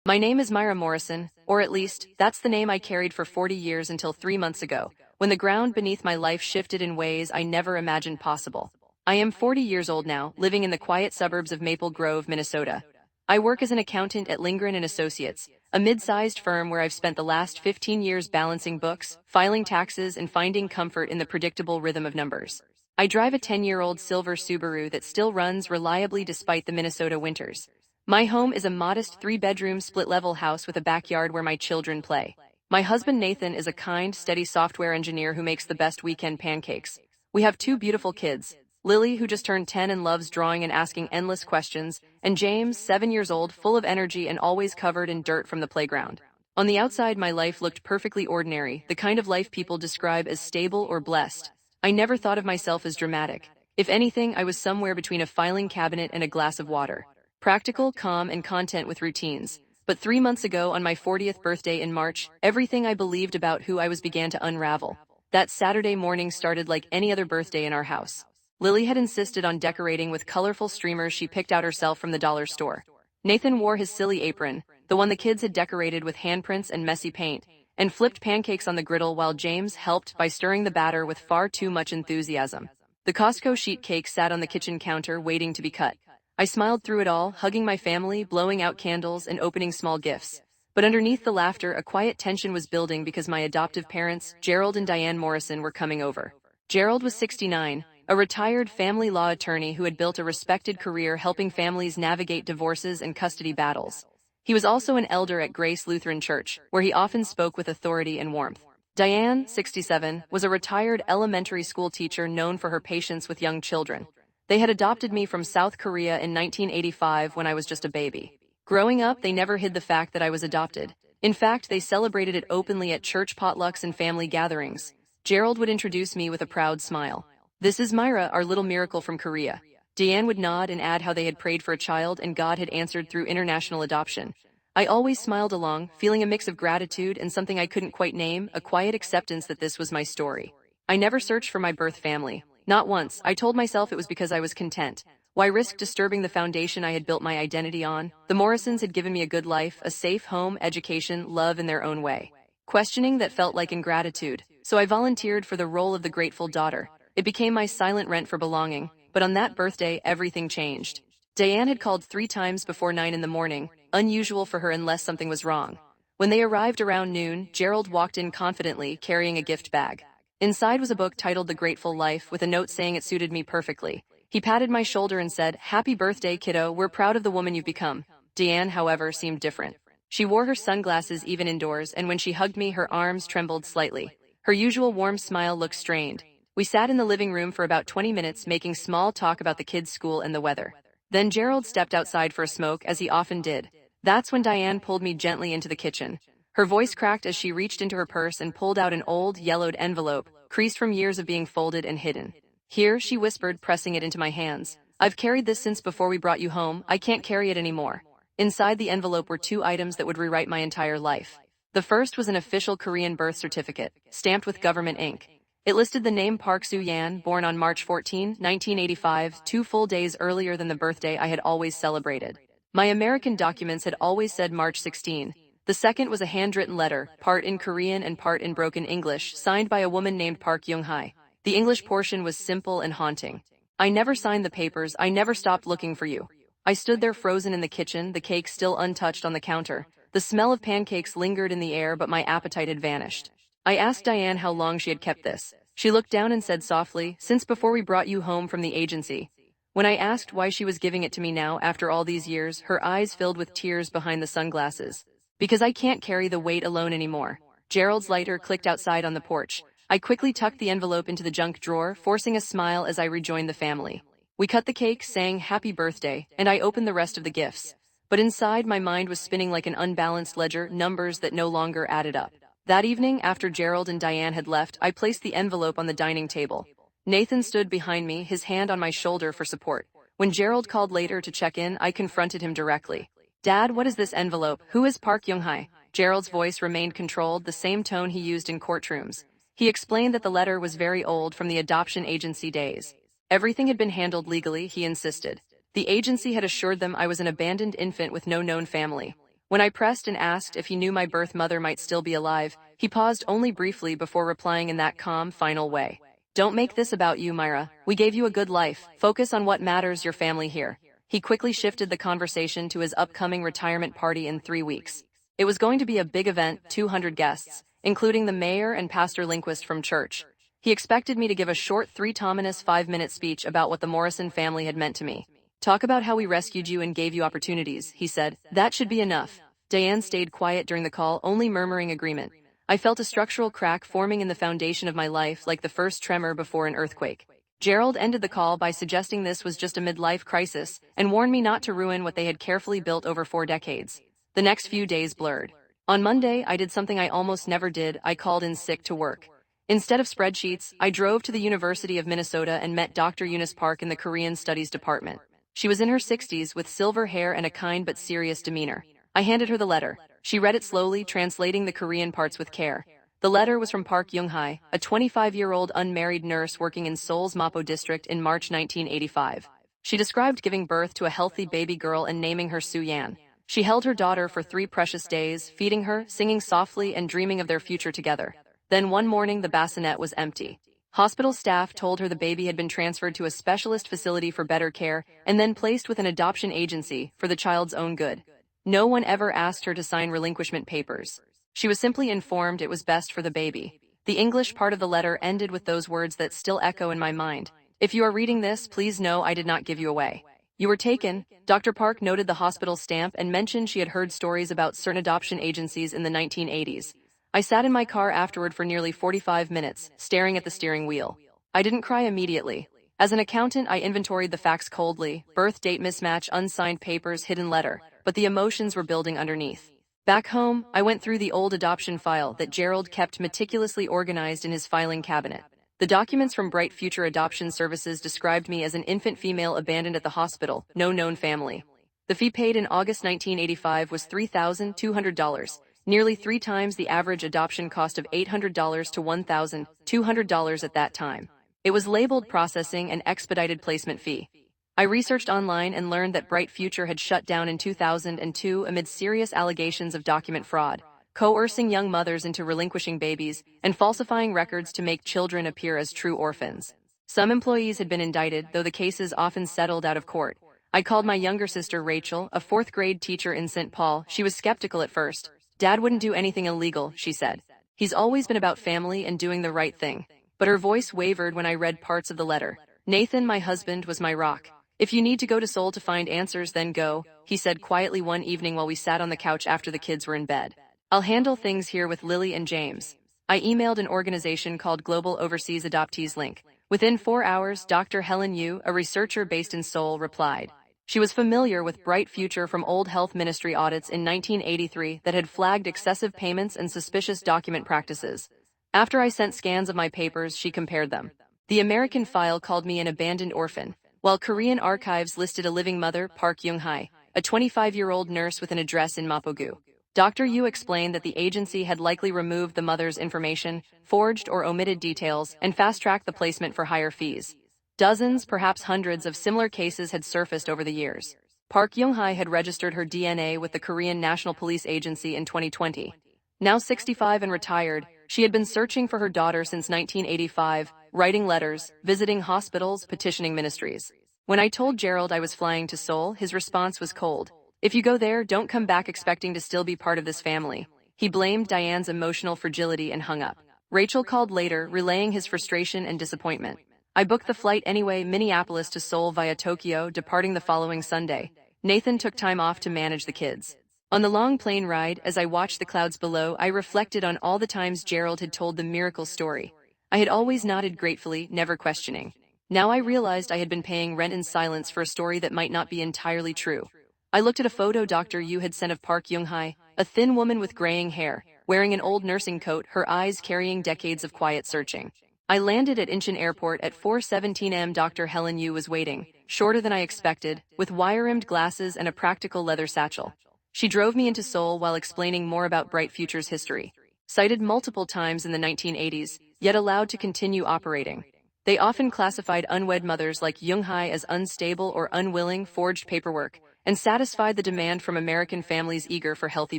My name is Myra Morrison, or at least, that's the name I carried for 40 years until 3 months ago, when the ground beneath my life shifted in ways I never imagined possible. I am 40 years old now, living in the quiet suburbs of Maple Grove, Minnesota. I work as an accountant at Lindgren and Associates, a mid-sized firm where I've spent the last 15 years balancing books, filing taxes, and finding comfort in the predictable rhythm of numbers. I drive a 10-year-old silver Subaru that still runs reliably despite the Minnesota winters. My home is a modest three-bedroom split-level house with a backyard where my children play. My husband Nathan is a kind, steady software engineer who makes the best weekend pancakes. We have two beautiful kids, Lily, who just turned 10 and loves drawing and asking endless questions, and James, 7 years old, full of energy and always covered in dirt from the playground. On the outside, my life looked perfectly ordinary, the kind of life people describe as stable or blessed. I never thought of myself as dramatic. If anything, I was somewhere between a filing cabinet and a glass of water. Practical, calm, and content with routines. But 3 months ago, on my 40th birthday in March, everything I believed about who I was began to unravel. That Saturday morning started like any other birthday in our house. Lily had insisted on decorating with colorful streamers she picked out herself from the dollar store. Nathan wore his silly apron, the one the kids had decorated with handprints and messy paint, and flipped pancakes on the griddle while James helped by stirring the batter with far too much enthusiasm. The Costco sheet cake sat on the kitchen counter waiting to be cut. I smiled through it all, hugging my family, blowing out candles, and opening small gifts. But underneath the laughter, a quiet tension was building because my adoptive parents, Gerald and Diane Morrison, were coming over. Gerald was 69, a retired family law attorney who had built a respected career helping families navigate divorces and custody battles. He was also an elder at Grace Lutheran Church, where he often spoke with authority and warmth. Diane, 67, was a retired elementary school teacher known for her patience with young children. They had adopted me from South Korea in 1985 when I was just a baby. Growing up, they never hid the fact that I was adopted. In fact, they celebrated it openly at church potlucks and family gatherings. Gerald would introduce me with a proud smile. "This is Myra, our little miracle from Korea." Diane would nod and add how they had prayed for a child and God had answered through international adoption. I always smiled along, feeling a mix of gratitude and something I couldn't quite name, a quiet acceptance that this was my story. I never searched for my birth family. Not once. I told myself it was because I was content. Why risk disturbing the foundation I had built my identity on? The Morrisons had given me a good life, a safe home, education, love in their own way. Questioning that felt like ingratitude. So I volunteered for the role of the grateful daughter. It became my silent rent for belonging. But on that birthday, everything changed. Diane had called 3 times before 9 in the morning, unusual for her unless something was wrong. When they arrived around noon, Gerald walked in confidently, carrying a gift bag. Inside was a book titled The Grateful Life, with a note saying it suited me perfectly. He patted my shoulder and said, "Happy birthday, kiddo, we're proud of the woman you've become." Diane, however, seemed different. She wore her sunglasses even indoors, and when she hugged me, her arms trembled slightly. Her usual warm smile looked strained. We sat in the living room for about 20 minutes, making small talk about the kids' school and the weather. Then Gerald stepped outside for a smoke, as he often did. That's when Diane pulled me gently into the kitchen. Her voice cracked as she reached into her purse and pulled out an old, yellowed envelope, creased from years of being folded and hidden. "Here," she whispered, pressing it into my hands. "I've carried this since before we brought you home. I can't carry it anymore." Inside the envelope were 2 items that would rewrite my entire life. The first was an official Korean birth certificate, stamped with government ink. It listed the name Park Su Yan, born on March 14, 1985, 2 full days earlier than the birthday I had always celebrated. My American documents had always said March 16. The second was a handwritten letter, part in Korean and part in broken English, signed by a woman named Park Young-hae. The English portion was simple and haunting. "I never signed the papers. I never stopped looking for you." I stood there frozen in the kitchen, the cake still untouched on the counter. The smell of pancakes lingered in the air, but my appetite had vanished. I asked Diane how long she had kept this. She looked down and said softly, "Since before we brought you home from the agency." When I asked why she was giving it to me now after all these years, her eyes filled with tears behind the sunglasses. "Because I can't carry the weight alone anymore." Gerald's lighter clicked outside on the porch. I quickly tucked the envelope into the junk drawer, forcing a smile as I rejoined the family. We cut the cake, sang "Happy Birthday," and I opened the rest of the gifts. But inside, my mind was spinning like an unbalanced ledger, numbers that no longer added up. That evening, after Gerald and Diane had left, I placed the envelope on the dining table. Nathan stood behind me, his hand on my shoulder for support. When Gerald called later to check in, I confronted him directly. "Dad, what is this envelope? Who is Park Young-hae?" Gerald's voice remained controlled, the same tone he used in courtrooms. He explained that the letter was very old, from the adoption agency days. Everything had been handled legally, he insisted. The agency had assured them I was an abandoned infant with no known family. When I pressed and asked if he knew my birth mother might still be alive, he paused only briefly before replying in that calm, final way. Don't make this about you, Myra. We gave you a good life. Focus on what matters, your family here. He quickly shifted the conversation to his upcoming retirement party in 3 weeks. It was going to be a big event, 200 guests, including the mayor and Pastor Linquist from church. He expected me to give a short 5-minute speech about what the Morrison family had meant to me. Talk about how we rescued you and gave you opportunities, he said. That should be enough. Diane stayed quiet during the call, only murmuring agreement. I felt a structural crack forming in the foundation of my life, like the first tremor before an earthquake. Gerald ended the call by suggesting this was just a midlife crisis and warned me not to ruin what they had carefully built over 4 decades. The next few days blurred. On Monday, I did something I almost never did. I called in sick to work. Instead of spreadsheets, I drove to the University of Minnesota and met Dr. Eunice Park in the Korean Studies department. She was in her 60s with silver hair and a kind but serious demeanor. I handed her the letter. She read it slowly, translating the Korean parts with care. The letter was from Park Young-hae, a 25-year-old unmarried nurse working in Seoul's Mapo district in March 1985. She described giving birth to a healthy baby girl and naming her Su Yan. She held her daughter for 3 precious days, feeding her, singing softly, and dreaming of their future together. Then one morning, the bassinet was empty. Hospital staff told her the baby had been transferred to a specialist facility for better care and then placed with an adoption agency for the child's own good. No one ever asked her to sign relinquishment papers. She was simply informed it was best for the baby. The English part of the letter ended with those words that still echo in my mind. If you are reading this, please know I did not give you away. You were taken. Dr. Park noted the hospital stamp and mentioned she had heard stories about certain adoption agencies in the 1980s. I sat in my car afterward for nearly 45 minutes, staring at the steering wheel. I didn't cry immediately. As an accountant, I inventoried the facts coldly: birth date mismatch, unsigned papers, hidden letter. But the emotions were building underneath. Back home, I went through the old adoption file that Gerald kept meticulously organized in his filing cabinet. The documents from Bright Future Adoption Services described me as an infant female abandoned at the hospital, no known family. The fee paid in August 1985 was $3,200. Nearly 3 times the average adoption cost of $800 to $1,200 at that time. It was labeled processing and expedited placement fee. I researched online and learned that Bright Future had shut down in 2002 amid serious allegations of document fraud, coercing young mothers into relinquishing babies, and falsifying records to make children appear as true orphans. Some employees had been indicted, though the cases often settled out of court. I called my younger sister Rachel, a 4th-grade teacher in St. Paul. She was skeptical at first. Dad wouldn't do anything illegal, she said. He's always been about family and doing the right thing. But her voice wavered when I read parts of the letter. Nathan, my husband, was my rock. If you need to go to Seoul to find answers, then go, he said quietly one evening while we sat on the couch after the kids were in bed. I'll handle things here with Lily and James. I emailed an organization called Global Overseas Adoptees Link. Within 4 hours, Dr. Helen Yu, a researcher based in Seoul, replied. She was familiar with Bright Future from old health ministry audits in 1983 that had flagged excessive payments and suspicious document practices. After I sent scans of my papers, she compared them. The American file called me an abandoned orphan, while Korean archives listed a living mother, Park Young-hae, a 25-year-old nurse with an address in Mapogu. Dr. Yu explained that the agency had likely removed the mother's information, forged or omitted details, and fast-tracked the placement for higher fees. Dozens, perhaps hundreds, of similar cases had surfaced over the years. Park Young-hae had registered her DNA with the Korean National Police Agency in 2020. Now 65 and retired, she had been searching for her daughter since 1985, writing letters, visiting hospitals, petitioning ministries. When I told Gerald I was flying to Seoul, his response was cold. If you go there, don't come back expecting to still be part of this family. He blamed Diane's emotional fragility and hung up. Rachel called later, relaying his frustration and disappointment. I booked the flight anyway, Minneapolis to Seoul via Tokyo, departing the following Sunday. Nathan took time off to manage the kids. On the long plane ride, as I watched the clouds below, I reflected on all the times Gerald had told the miracle story. I had always nodded gratefully, never questioning. Now I realized I had been paying rent in silence for a story that might not be entirely true. I looked at a photo Dr. Yu had sent of Park Young-hae, a thin woman with graying hair, wearing an old nursing coat, her eyes carrying decades of quiet searching. I landed at Incheon Airport at 4:17 am. Dr. Helen Yu was waiting, shorter than I expected, with wire-rimmed glasses and a practical leather satchel. She drove me into Seoul while explaining more about Bright Future's history. Cited multiple times in the 1980s, yet allowed to continue operating. They often classified unwed mothers like Young-hae as unstable or unwilling, forged paperwork, and satisfied the demand from American families eager for healthy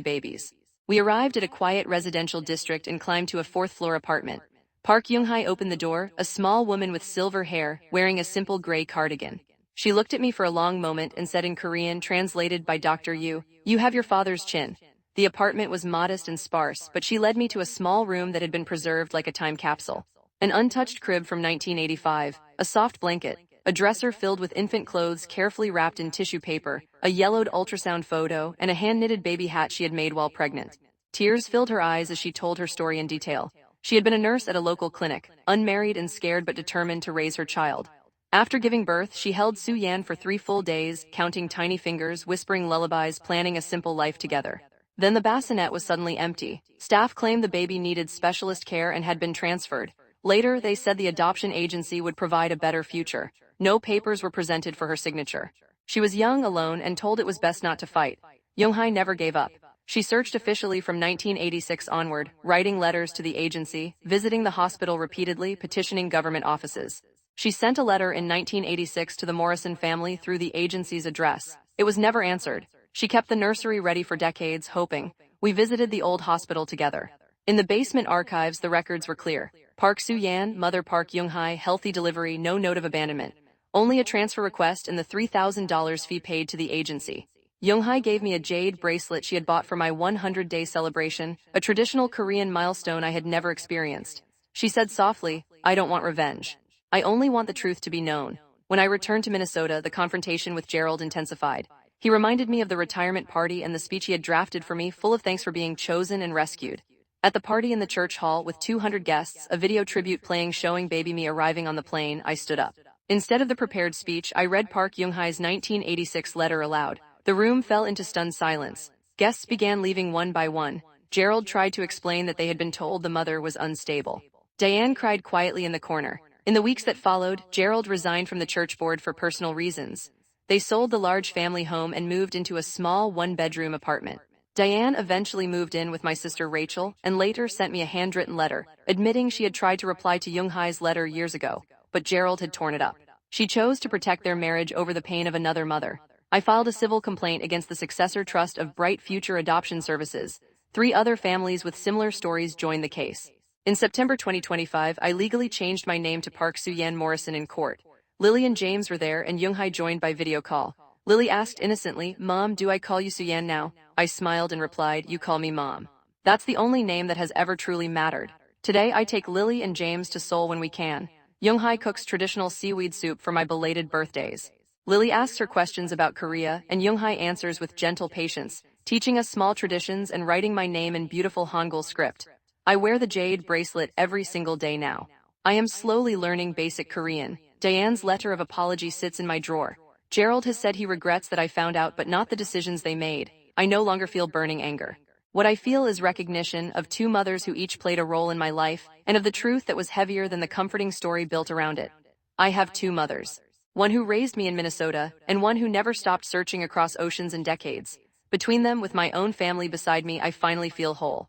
babies. We arrived at a quiet residential district and climbed to a fourth-floor apartment. Park Young-hae opened the door, a small woman with silver hair, wearing a simple gray cardigan. She looked at me for a long moment and said in Korean, translated by Dr. Yu, "You have your father's chin." The apartment was modest and sparse, but she led me to a small room that had been preserved like a time capsule. An untouched crib from 1985, a soft blanket, a dresser filled with infant clothes carefully wrapped in tissue paper, a yellowed ultrasound photo, and a hand-knitted baby hat she had made while pregnant. Tears filled her eyes as she told her story in detail. She had been a nurse at a local clinic, unmarried and scared but determined to raise her child. After giving birth, she held Su Yan for 3 full days, counting tiny fingers, whispering lullabies, planning a simple life together. Then the bassinet was suddenly empty. Staff claimed the baby needed specialist care and had been transferred. Later, they said the adoption agency would provide a better future. No papers were presented for her signature. She was young, alone, and told it was best not to fight. Young-hae never gave up. She searched officially from 1986 onward, writing letters to the agency, visiting the hospital repeatedly, petitioning government offices. She sent a letter in 1986 to the Morrison family through the agency's address. It was never answered. She kept the nursery ready for decades, hoping. We visited the old hospital together. In the basement archives, the records were clear. Park Su Yan, mother Park Young-hae, healthy delivery, no note of abandonment. Only a transfer request and the $3,000 fee paid to the agency. Young-hae gave me a jade bracelet she had bought for my 100-day celebration, a traditional Korean milestone I had never experienced. She said softly, "I don't want revenge. I only want the truth to be known." When I returned to Minnesota, the confrontation with Gerald intensified. He reminded me of the retirement party and the speech he had drafted for me, full of thanks for being chosen and rescued. At the party in the church hall with 200 guests, a video tribute playing showing baby me arriving on the plane, I stood up. Instead of the prepared speech, I read Park Young-hae's 1986 letter aloud. The room fell into stunned silence. Guests began leaving one by one. Gerald tried to explain that they had been told the mother was unstable. Diane cried quietly in the corner. In the weeks that followed, Gerald resigned from the church board for personal reasons. They sold the large family home and moved into a small one-bedroom apartment. Diane eventually moved in with my sister Rachel and later sent me a handwritten letter, admitting she had tried to reply to Young-hae's letter years ago, but Gerald had torn it up. She chose to protect their marriage over the pain of another mother. I filed a civil complaint against the successor trust of Bright Future Adoption Services. 3 other families with similar stories joined the case. In September 2025, I legally changed my name to Park Su Yan Morrison in court. Lily and James were there and Young-hae joined by video call. Lily asked innocently, "Mom, do I call you Su Yan now?" I smiled and replied, "You call me Mom." That's the only name that has ever truly mattered. Today, I take Lily and James to Seoul when we can. Young-hae cooks traditional seaweed soup for my belated birthdays. Lily asks her questions about Korea, and Young-hae answers with gentle patience, teaching us small traditions and writing my name in beautiful Hangul script. I wear the jade bracelet every single day now. I am slowly learning basic Korean. Diane's letter of apology sits in my drawer. Gerald has said he regrets that I found out, but not the decisions they made. I no longer feel burning anger. What I feel is recognition of 2 mothers who each played a role in my life, and of the truth that was heavier than the comforting story built around it. I have 2 mothers. One who raised me in Minnesota, and one who never stopped searching across oceans and decades. Between them, with my own family beside me, I finally feel whole.